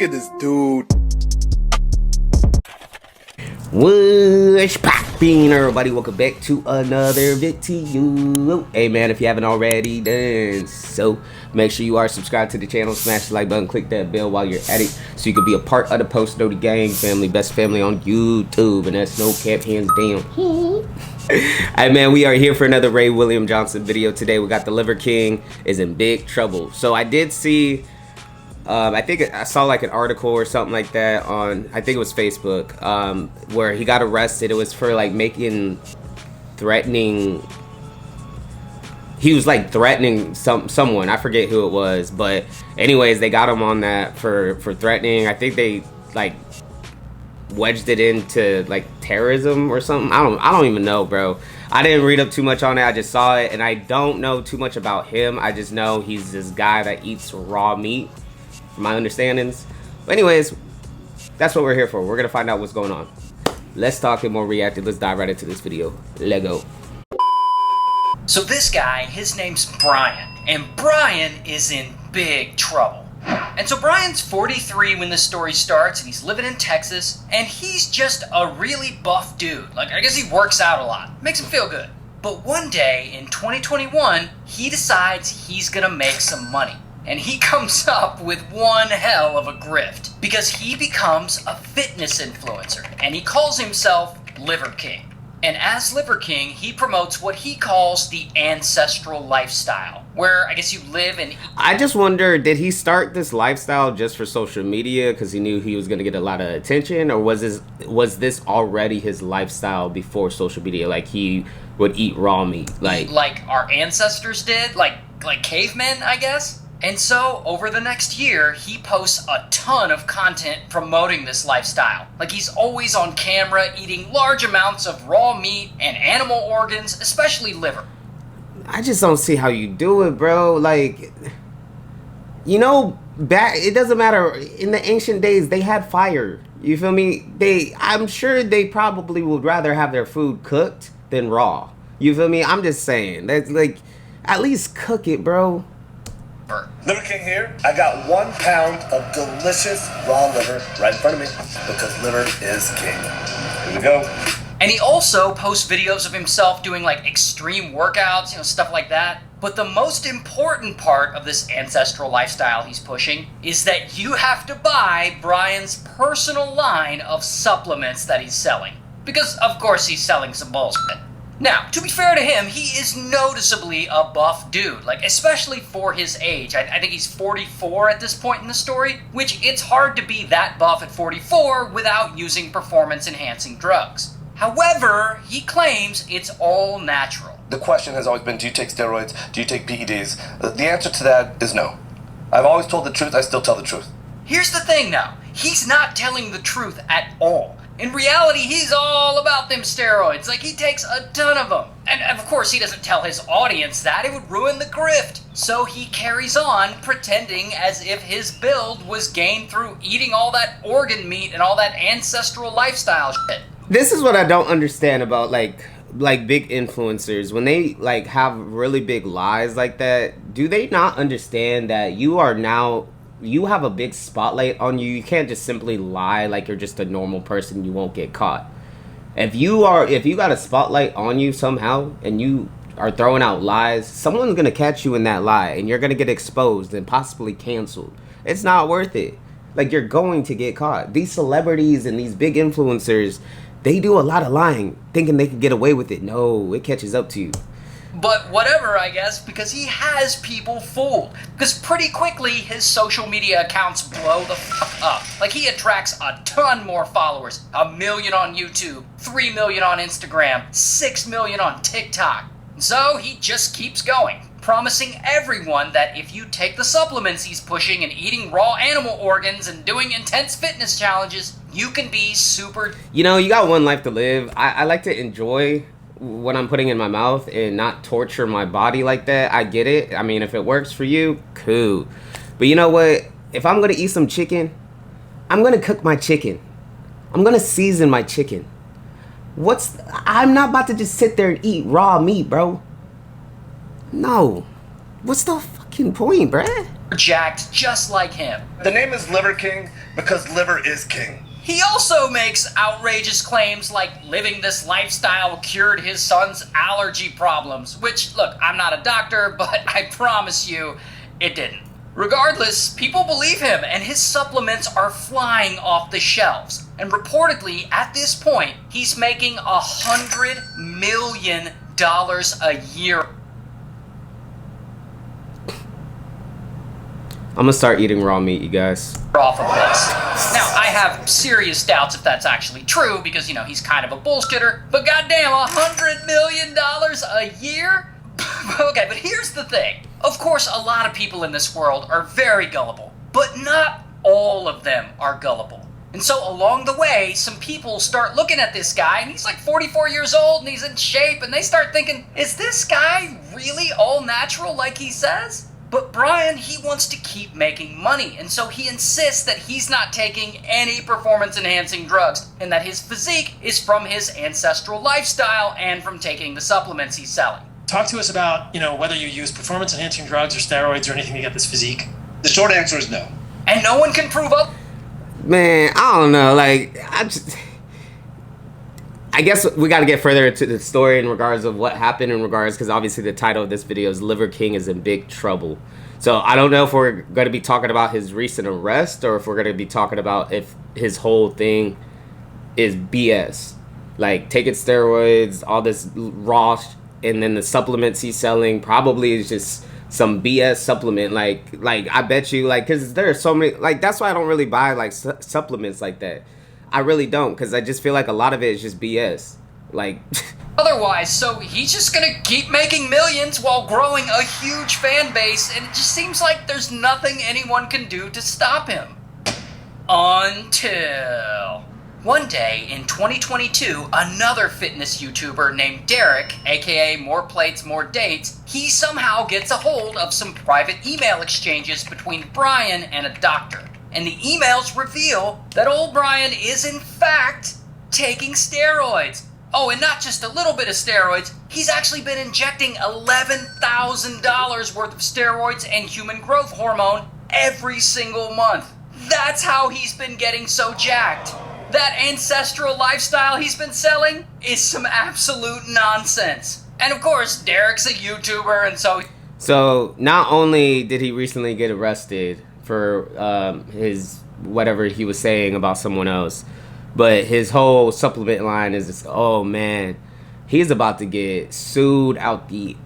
Look at this dude. What's poppin', everybody? Welcome back to another video. Hey man, if you haven't already done so, make sure you are subscribed to the channel, smash the like button, click that bell while you're at it, so you can be a part of the Post Noti Gang family, best family on YouTube, and that's no cap, hands down. Hey man, we are here for another Ray William Johnson video today. We got the Liver King is in big trouble. So I did see, I think I saw like an article or something like that on, I think it was Facebook, where he got arrested. It was for like threatening. He was like threatening someone. I forget who it was, but anyways, they got him on that for threatening. I think they like wedged it into like terrorism or something. I don't even know, bro. I didn't read up too much on it. I just saw it, and I don't know too much about him. I just know he's this guy that eats raw meat, from my understandings. But anyways, that's what we're here for. We're gonna find out what's going on. Let's talk and more reactive. Let's dive right into this video. Let go. So this guy, his name's Brian, and Brian is in big trouble. And so Brian's 43 when this story starts, and he's living in Texas, and he's just a really buff dude. Like, I guess he works out a lot. Makes him feel good. But one day in 2021, he decides he's gonna make some money. And he comes up with one hell of a grift, because he becomes a fitness influencer, and he calls himself Liver King. And as Liver King, he promotes what he calls the ancestral lifestyle, where I guess you live and... I just wonder, did he start this lifestyle just for social media because he knew he was going to get a lot of attention, or was this already his lifestyle before social media? Like he would eat raw meat, like our ancestors did, like cavemen, I guess. And so, over the next year, he posts a ton of content promoting this lifestyle. Like, he's always on camera eating large amounts of raw meat and animal organs, especially liver. I just don't see how you do it, bro. Like, you know, it doesn't matter. In the ancient days, they had fire. You feel me? I'm sure they probably would rather have their food cooked than raw. You feel me? I'm just saying. That's like, at least cook it, bro. Liver King here. I got 1 pound of delicious raw liver right in front of me because liver is king. Here we go. And he also posts videos of himself doing like extreme workouts, stuff like that. But the most important part of this ancestral lifestyle he's pushing is that you have to buy Brian's personal line of supplements that he's selling. Because of course he's selling some bullshit. Now, to be fair to him, he is noticeably a buff dude, like, especially for his age. I think he's 44 at this point in the story, which it's hard to be that buff at 44 without using performance-enhancing drugs. However, he claims it's all natural. The question has always been, do you take steroids? Do you take PEDs? The answer to that is no. I've always told the truth. I still tell the truth. Here's the thing, now. He's not telling the truth at all. In reality, he's all about them steroids. Like, he takes a ton of them. And of course, he doesn't tell his audience that. It would ruin the grift. So he carries on pretending as if his build was gained through eating all that organ meat and all that ancestral lifestyle shit. This is what I don't understand about like big influencers. When they like have really big lies like that, do they not understand that you have a big spotlight on you? You can't just simply lie like you're just a normal person. You won't get caught. If you got a spotlight on you somehow and you are throwing out lies, someone's gonna catch you in that lie and you're gonna get exposed and possibly canceled. It's not worth it. Like, you're going to get caught. These celebrities and these big influencers, they do a lot of lying, thinking they can get away with it. No, it catches up to you. But whatever, I guess, because he has people fooled. Because pretty quickly, his social media accounts blow the fuck up. Like, he attracts a ton more followers. 1 million on YouTube, 3 million on Instagram, 6 million on TikTok. So he just keeps going, promising everyone that if you take the supplements he's pushing and eating raw animal organs and doing intense fitness challenges, you can be super... You know, you got one life to live. I like to enjoy what I'm putting in my mouth and not torture my body like that. I get it. I mean, if it works for you, cool. But you know what? If I'm gonna eat some chicken, I'm gonna cook my chicken. I'm gonna season my chicken. I'm not about to just sit there and eat raw meat, bro. No. What's the fucking point, bruh? jacked just like him. The name is Liver King because liver is king. He also makes outrageous claims like living this lifestyle cured his son's allergy problems, which, look, I'm not a doctor, but I promise you, it didn't. Regardless, people believe him, and his supplements are flying off the shelves. And reportedly, at this point, he's making $100 million a year. I'm gonna start eating raw meat, you guys. Off of this. Now, I have serious doubts if that's actually true because, he's kind of a bullshitter, but goddamn, $100 million a year? Okay, but here's the thing. Of course, a lot of people in this world are very gullible, but not all of them are gullible. And so along the way, some people start looking at this guy, and he's like 44 years old, and he's in shape, and they start thinking, is this guy really all natural like he says? But Brian, he wants to keep making money, and so he insists that he's not taking any performance-enhancing drugs, and that his physique is from his ancestral lifestyle and from taking the supplements he's selling. Talk to us about, whether you use performance-enhancing drugs or steroids or anything to get this physique. The short answer is no. And no one can prove up. Man, I don't know. I guess we got to get further into the story in regards of what happened because obviously the title of this video is Liver King is in big trouble. So I don't know if we're going to be talking about his recent arrest or if we're going to be talking about if his whole thing is BS. Like taking steroids, all this raw, and then the supplements he's selling probably is just some BS supplement. Like I bet you, because there are so many, that's why I don't really buy supplements like that. I really don't, because I just feel like a lot of it is just BS. Otherwise, so he's just gonna keep making millions while growing a huge fan base, and it just seems like there's nothing anyone can do to stop him. Until one day in 2022, another fitness YouTuber named Derek, aka More Plates, More Dates, he somehow gets a hold of some private email exchanges between Brian and a doctor. And the emails reveal that old Brian is in fact taking steroids. Oh, and not just a little bit of steroids, he's actually been injecting $11,000 worth of steroids and human growth hormone every single month. That's how he's been getting so jacked. That ancestral lifestyle he's been selling is some absolute nonsense. And of course, Derek's a YouTuber, and So not only did he recently get arrested for his whatever he was saying about someone else, but his whole supplement line is just, oh man, he's about to get sued out the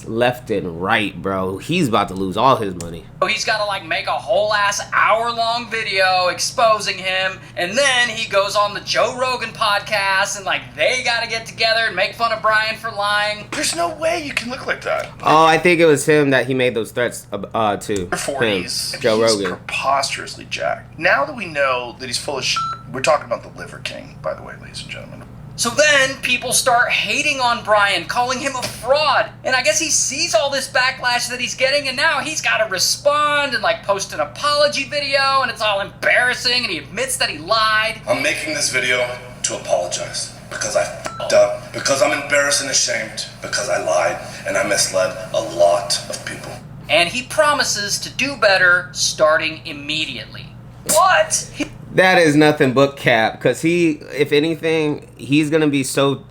left and right, bro. He's about to lose all his money. he's got to make a whole ass hour-long video exposing him, and then he goes on the Joe Rogan podcast, and they got to get together and make fun of Brian for lying. There's no way you can look like that. Oh, I think it was him that he made those threats to. 40s. Him, Joe he's Rogan. Preposterously jacked. Now that we know that he's full of shit, we're talking about the Liver King, by the way, ladies and gentlemen. So then people start hating on Brian, calling him a fraud. And I guess he sees all this backlash that he's getting, and now he's got to respond and post an apology video, and it's all embarrassing, and he admits that he lied. I'm making this video to apologize because I f***ed up, because I'm embarrassed and ashamed, because I lied and I misled a lot of people. And he promises to do better starting immediately. What? That is nothing but cap, because if anything, he's going to be so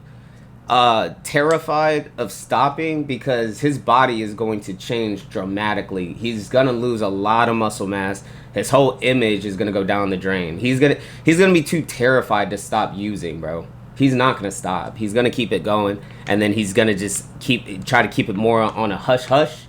terrified of stopping because his body is going to change dramatically. He's going to lose a lot of muscle mass. His whole image is going to go down the drain. He's going to be too terrified to stop using, bro. He's not going to stop. He's going to keep it going, and then he's going to just try to keep it more on a hush-hush.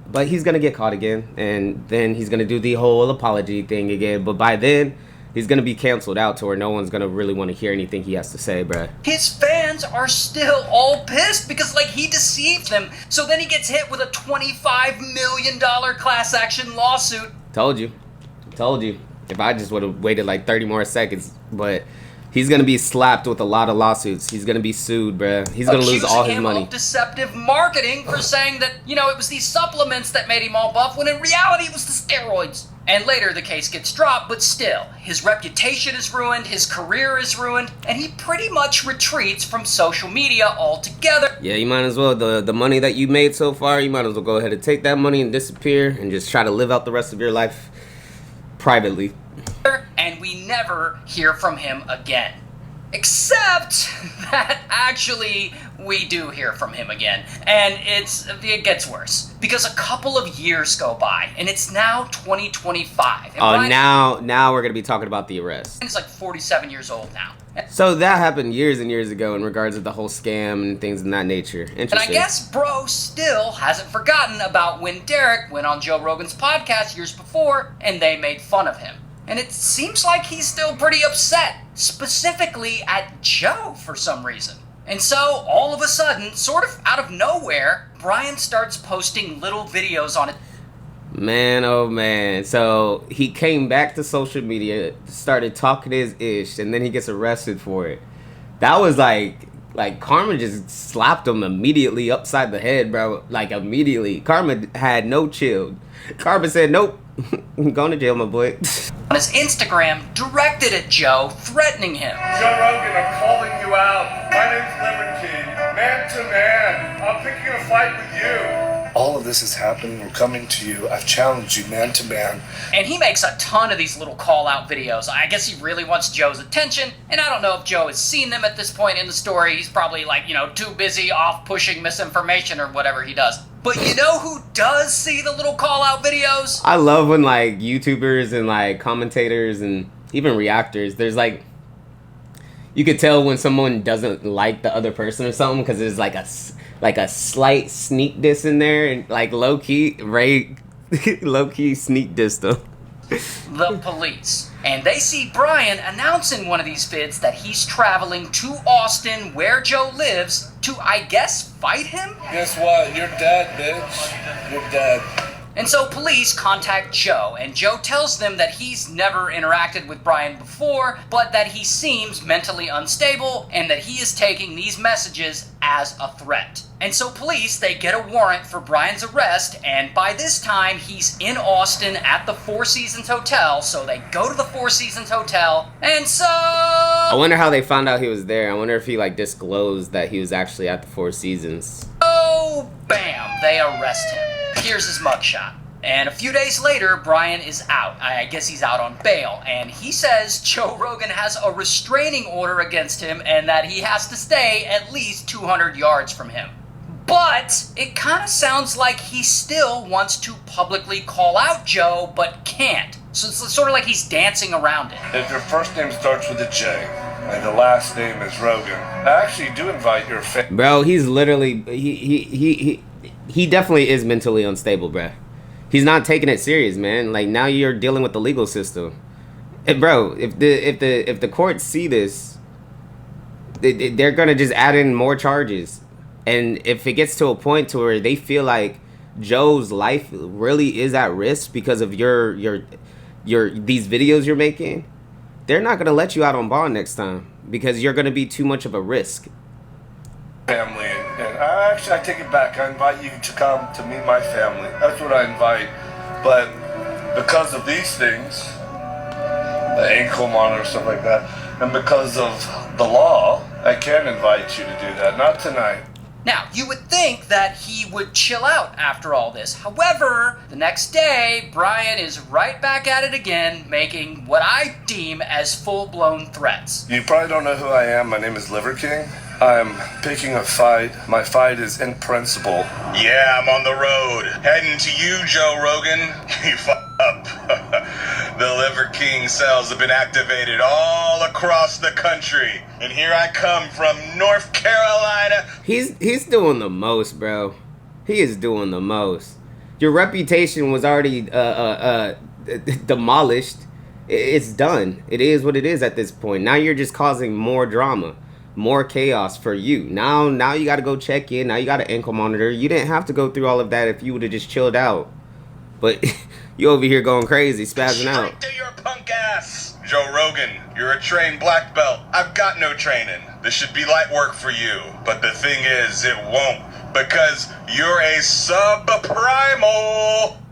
But he's going to get caught again, and then he's going to do the whole apology thing again. But by then, he's going to be canceled out to where no one's going to really want to hear anything he has to say, bruh. His fans are still all pissed because, he deceived them. So then he gets hit with a $25 million class action lawsuit. Told you. If I just would have waited 30 more seconds. But he's going to be slapped with a lot of lawsuits. He's going to be sued, bruh. He's going to lose all his money. Accusing him of deceptive marketing for saying that, it was these supplements that made him all buff, when in reality it was the steroids. And later the case gets dropped, but still, his reputation is ruined, his career is ruined, and he pretty much retreats from social media altogether. Yeah, you might as well. The money that you made so far, you might as well go ahead and take that money and disappear and just try to live out the rest of your life privately. And we never hear from him again. Except that actually we do hear from him again. And it gets worse. Because a couple of years go by, and it's now 2025. And Oh, now we're going to be talking about the arrest. Brian's like 47 years old now. So that happened years and years ago in regards to the whole scam and things of that nature. Interesting. And I guess bro still hasn't forgotten about when Derek went on Joe Rogan's podcast years before, and they made fun of him. And it seems like he's still pretty upset, specifically at Joe for some reason. And so, all of a sudden, sort of out of nowhere, Brian starts posting little videos on it. Man, oh man. So he came back to social media, started talking his ish, and then he gets arrested for it. That was like Karma just slapped him immediately upside the head, bro. Like immediately. Karma had no chill. Karma said, nope, I'm going to jail, my boy. On his Instagram, directed at Joe, threatening him. Joe Rogan, I'm calling you out. My name's Liver King. Man to man. I'm picking a fight with you. All of this is happening. We're coming to you. I've challenged you man to man. And he makes a ton of these little call-out videos. I guess he really wants Joe's attention, and I don't know if Joe has seen them at this point in the story. He's probably, too busy off pushing misinformation or whatever he does. But you know who does see the little call-out videos? I love when, YouTubers and, commentators and even reactors, there's, you could tell when someone doesn't like the other person or something because there's, a slight sneak diss in there and, low-key, right? Low-key sneak diss them. The police. And they see Brian announce in one of these vids that he's traveling to Austin, where Joe lives, to, I guess, fight him? Guess what? You're dead, bitch. You're dead. And so police contact Joe, and Joe tells them that he's never interacted with Brian before, but that he seems mentally unstable, and that he is taking these messages as a threat. And so police, they get a warrant for Brian's arrest, and by this time, he's in Austin at the Four Seasons Hotel, so they go to the Four Seasons Hotel, and so... I wonder how they found out he was there. I wonder if he, disclosed that he was actually at the Four Seasons. Oh, bam, they arrest him. Here's his mugshot. And a few days later, Brian is out. I guess he's out on bail. And he says Joe Rogan has a restraining order against him and that he has to stay at least 200 yards from him. But it kind of sounds like he still wants to publicly call out Joe, but can't. So it's sort of like he's dancing around it. If your first name starts with a J and the last name is Rogan, I actually do invite your family. Bro, he's literally... He definitely is mentally unstable, bruh. He's not taking it serious, man. Now you're dealing with the legal system. And bro, if the courts see this, they're gonna just add in more charges. And if it gets to a point to where they feel like Joe's life really is at risk because of your these videos you're making, they're not gonna let you out on bond next time because you're gonna be too much of a risk. Family, and I take it back. I invite you to come to meet my family. That's what I invite. But because of these things, the ankle monitor, stuff like that, and because of the law, I can't invite you to do that. Not tonight. Now, you would think that he would chill out after all this. However, the next day, Brian is right back at it again, making what I deem as full-blown threats. You probably don't know who I am. My name is Liver King. I'm picking a fight. My fight is in principle. Yeah, I'm on the road. Heading to you, Joe Rogan. You up. The Liver King cells have been activated all across the country. And here I come from North Carolina. He's doing the most, bro. He is doing the most. Your reputation was already demolished. It's done. It is what it is at this point. Now you're just causing more drama. More chaos for you. Now you got to go check in. Now you got to ankle monitor. You didn't have to go through all of that if you would have just chilled out. But you over here going crazy, spazzing out. Straight to your punk ass. Joe Rogan, you're a trained black belt. I've got no training. This should be light work for you. But the thing is, it won't. Because you're a sub-primal.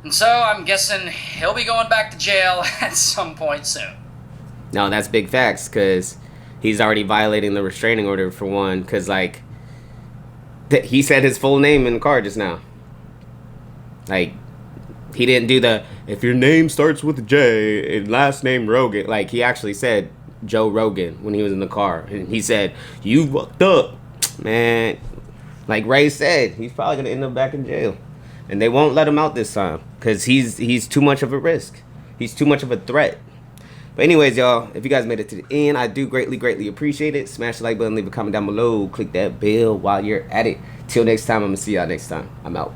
And so I'm guessing he'll be going back to jail at some point soon. No, that's big facts, because he's already violating the restraining order for one, because He said his full name in the car just now. Like, he didn't do the, if your name starts with J and last name Rogan. Like, he actually said Joe Rogan when he was in the car. And he said, you fucked up. Man, like Ray said, he's probably going to end up back in jail. And they won't let him out this time. Because he's too much of a risk. He's too much of a threat. But anyways, y'all, if you guys made it to the end, I do greatly appreciate it. Smash the like button, leave a comment down below. Click that bell while you're at it. Till next time, I'm going to see y'all next time. I'm out.